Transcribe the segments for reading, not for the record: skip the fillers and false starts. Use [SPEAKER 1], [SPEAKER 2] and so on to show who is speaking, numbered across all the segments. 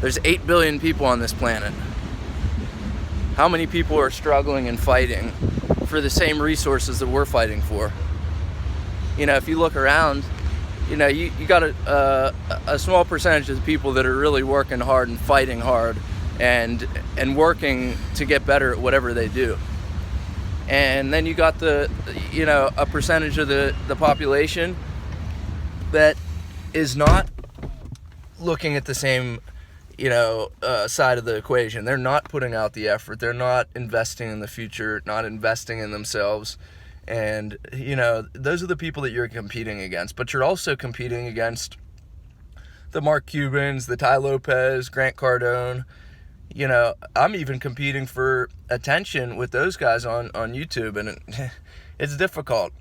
[SPEAKER 1] There's 8 billion people on this planet. How many people are struggling and fighting for the same resources that we're fighting for? If you look around, you got a small percentage of the people that are really working hard and fighting hard and working to get better at whatever they do. And then you got a percentage of the population that is not looking at the same, side of the equation. They're not putting out the effort. They're not investing in the future, not investing in themselves. And, those are the people that you're competing against. But you're also competing against the Mark Cubans, the Tai Lopez, Grant Cardone. I'm even competing for attention with those guys on YouTube. And it's difficult.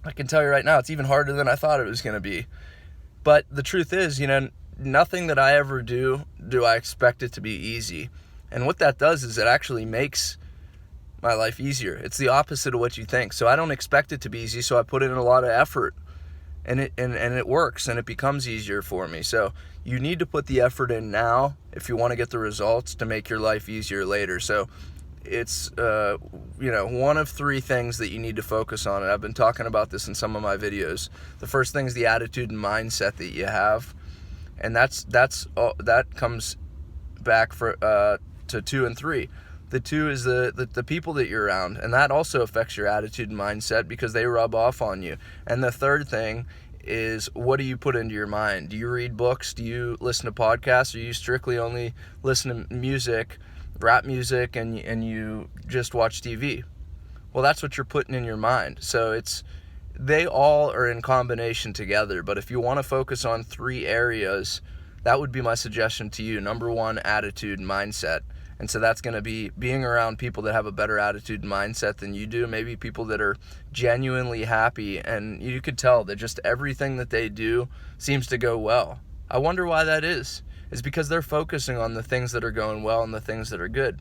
[SPEAKER 1] I can tell you right now, it's even harder than I thought it was going to be. But the truth is, nothing that I ever do I expect it to be easy. And what that does is it actually makes my life easier. It's the opposite of what you think. So I don't expect it to be easy, so I put in a lot of effort. And it works, and it becomes easier for me. So you need to put the effort in now if you want to get the results to make your life easier later. So it's one of three things that you need to focus on, and I've been talking about this in some of my videos. The first thing is the attitude and mindset that you have, and that comes back to 2 and 3. The 2 is the people that you're around, and that also affects your attitude and mindset because they rub off on you. And the third thing is, what do you put into your mind? Do you read books? Do you listen to podcasts? Or you strictly only listen to music, rap music, and you just watch TV? Well, that's what you're putting in your mind. So they all are in combination together. But if you want to focus on 3 areas, that would be my suggestion to you. Number 1, attitude and mindset. And so that's going to be being around people that have a better attitude and mindset than you do. Maybe people that are genuinely happy, and you could tell that just everything that they do seems to go well. I wonder why that is. It's because they're focusing on the things that are going well and the things that are good.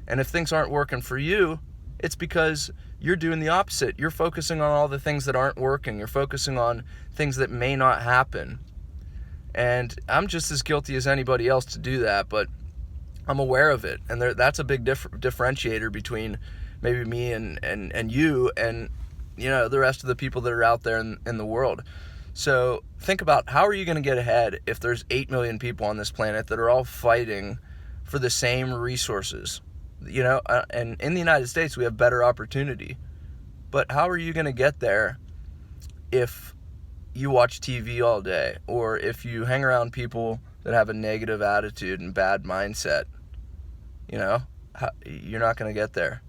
[SPEAKER 1] And if things aren't working for you, it's because you're doing the opposite. You're focusing on all the things that aren't working. You're focusing on things that may not happen. And I'm just as guilty as anybody else to do that, but I'm aware of it, and that's a big differentiator between maybe me and you and the rest of the people that are out there in the world. So think about, how are you going to get ahead if there's 8 million people on this planet that are all fighting for the same resources? And in the United States we have better opportunity, but how are you going to get there if you watch TV all day, or if you hang around people that have a negative attitude and bad mindset? You're not going to get there.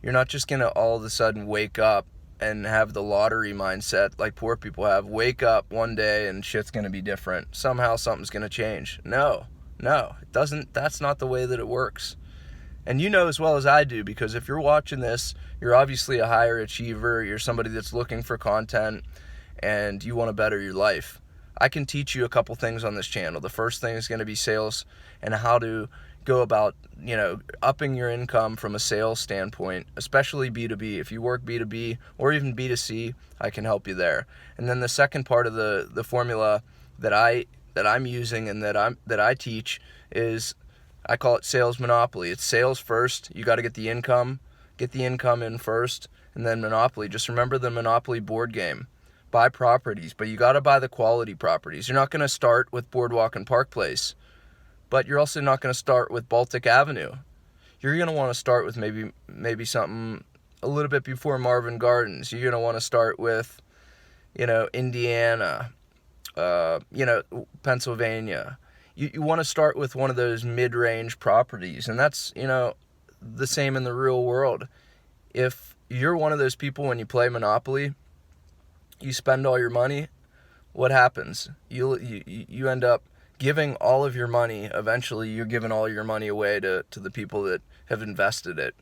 [SPEAKER 1] You're not just going to all of a sudden wake up and have the lottery mindset like poor people have. Wake up one day and shit's going to be different. Somehow something's going to change. No, it doesn't. That's not the way that it works. And you know as well as I do, because if you're watching this, you're obviously a higher achiever. You're somebody that's looking for content and you want to better your life. I can teach you a couple things on this channel. The first thing is going to be sales and how to go about, upping your income from a sales standpoint, especially B2B. If you work B2B or even B2C, I can help you there. And then the second part of the formula that I'm using and that I teach is, I call it sales monopoly. It's sales first. You got to get the income in first, and then monopoly. Just remember the Monopoly board game. Buy properties, but you got to buy the quality properties. You're not going to start with Boardwalk and Park Place, but you're also not going to start with Baltic Avenue. You're going to want to start with maybe something a little bit before Marvin Gardens. You're going to want to start with, Indiana, Pennsylvania. You want to start with one of those mid-range properties, and that's, the same in the real world. If you're one of those people, when you play Monopoly, you spend all your money, what happens? You end up giving all of your money. Eventually, you're giving all your money away to the people that have invested it.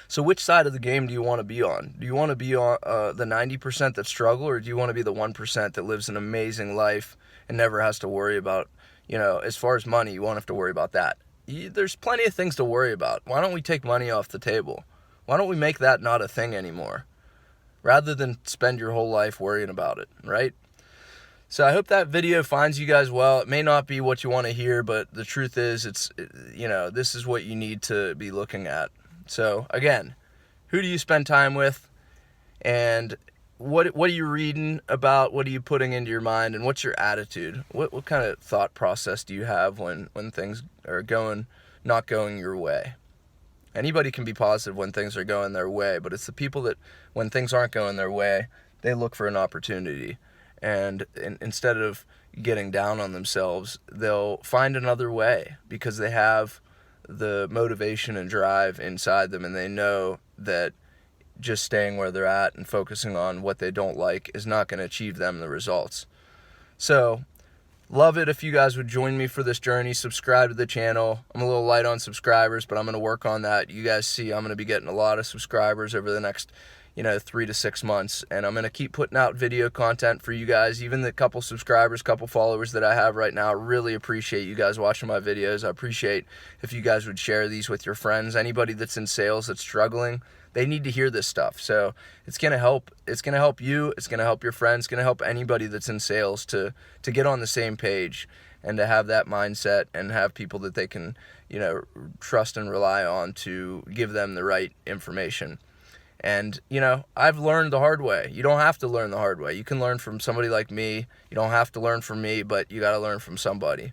[SPEAKER 1] So which side of the game do you want to be on? Do you want to be on the 90% that struggle, or do you want to be the 1% that lives an amazing life and never has to worry about, as far as money, you won't have to worry about that. There's plenty of things to worry about. Why don't we take money off the table? Why don't we make that not a thing anymore, rather than spend your whole life worrying about it, right? So I hope that video finds you guys well. It may not be what you want to hear, but the truth is, this is what you need to be looking at. So again, who do you spend time with, and what are you reading about? What are you putting into your mind, and what's your attitude? What kind of thought process do you have when things are not going your way? Anybody can be positive when things are going their way, but it's the people that, when things aren't going their way, they look for an opportunity. And instead of getting down on themselves, they'll find another way because they have the motivation and drive inside them, and they know that just staying where they're at and focusing on what they don't like is not going to achieve them the results. So, love it if you guys would join me for this journey. Subscribe to the channel. I'm a little light on subscribers, but I'm going to work on that. You guys see I'm going to be getting a lot of subscribers over the next 3 to 6 months, and I'm going to keep putting out video content for you guys. Even the couple subscribers, couple followers that I have right now, really appreciate you guys watching my videos. I appreciate if you guys would share these with your friends. Anybody that's in sales that's struggling, they need to hear this stuff. So it's going to help. It's going to help you. It's going to help your friends. It's going to help anybody that's in sales to get on the same page and to have that mindset and have people that they can, trust and rely on to give them the right information. And, I've learned the hard way. You don't have to learn the hard way. You can learn from somebody like me. You don't have to learn from me, but you got to learn from somebody.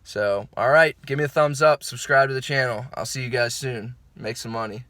[SPEAKER 1] So, all right, give me a thumbs up. Subscribe to the channel. I'll see you guys soon. Make some money.